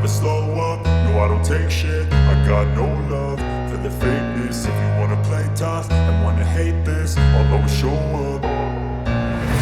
slow up, no I don't take shit. I got no love for the fakeness. If you wanna play tough and wanna hate this, I'll always show up.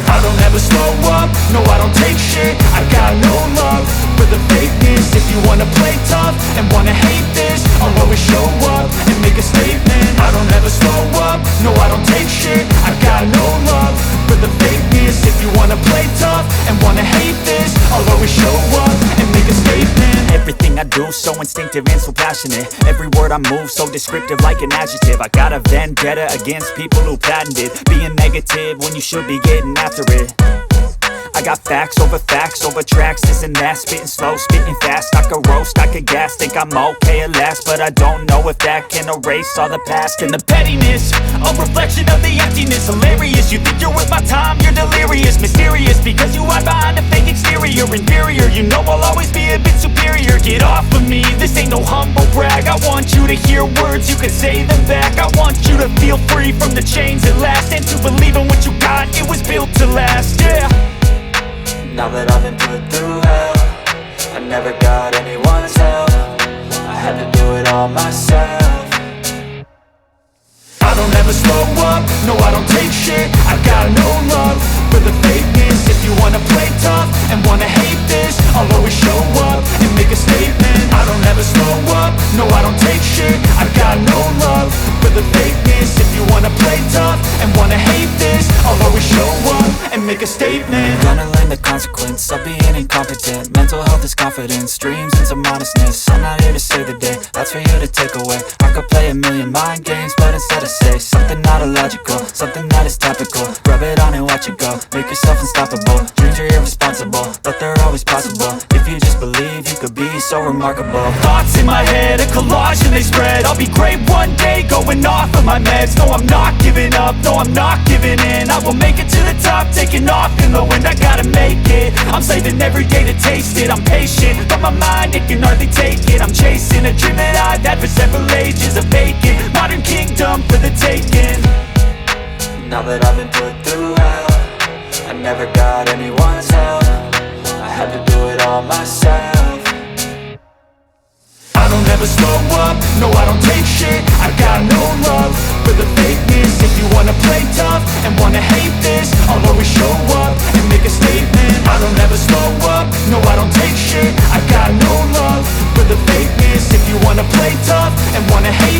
I don't ever slow up, no I don't take shit. I got no love for the fakeness. If you wanna play tough and wanna hate this, I'll always show up and make a statement. I don't ever slow up, no I don't take shit. I got no love for the fakeness. If you wanna play tough and wanna hate this, I'll always show up and make a statement. Everything I do so instinctive and so passionate. Every word I move so descriptive like an adjective. I got a vendetta against people who patented being negative when you should be getting after it. I got facts over tracks, this and that. Spitting slow, spitting fast, I could roast, I could gas. Think I'm okay at last, but I don't know if that can erase all the past. And the pettiness, a reflection of the emptiness. Hilarious, you think you're worth my time, you're delirious. Mysterious, because you hide behind a fake exterior. Inferior, you know I'll always be a bit superior. Get off of me, this ain't no humble brag. I want you to hear words, you can say them back. I want you to feel free from the chains at last, and to believe in what you got, it was built to last, yeah. Now that I've been put through hell, I never got anyone's help. I had to do it all myself. I don't ever slow up, no I don't take shit. I got no love for the fakeness. If you wanna play tough and wanna hate this, I'll always show up and make a statement. I don't ever slow up, no I don't take shit. I got no love for the fakeness. If you wanna play tough and wanna hate this, I'll always show up and make a statement. Gonna learn the consequence of being incompetent. Mental health is confidence, dreams and some honestness. I'm not here to save the day, that's for you to take away. I could play a million mind games, but instead I say something not illogical, something that is topical. Rub it on and watch it go, make yourself unstoppable. Dreams are irresponsible, but they're always possible. If you just believe, you could be so remarkable. Thoughts in my head, a collage and they spread. I'll be great one day, going off of my meds. No, I'm not giving up, no, I'm not giving in. I will make it to the top, taking off in the wind. I gotta make it, I'm saving every day to taste it. I'm patient, but my mind, it can hardly take it. I'm chasing a dream that I've had for several ages. A vacant, modern kingdom for the taking. Now that I've been put through hell, I never got anyone's help. I had to do it all myself. I don't ever slow up, no I don't take shit. I got no love for the fakeness. If you wanna play tough and wanna hate this, I'll always show up and make a statement. I don't ever slow up, no I don't take shit. I got no love for the fakeness. If you wanna play tough and wanna hate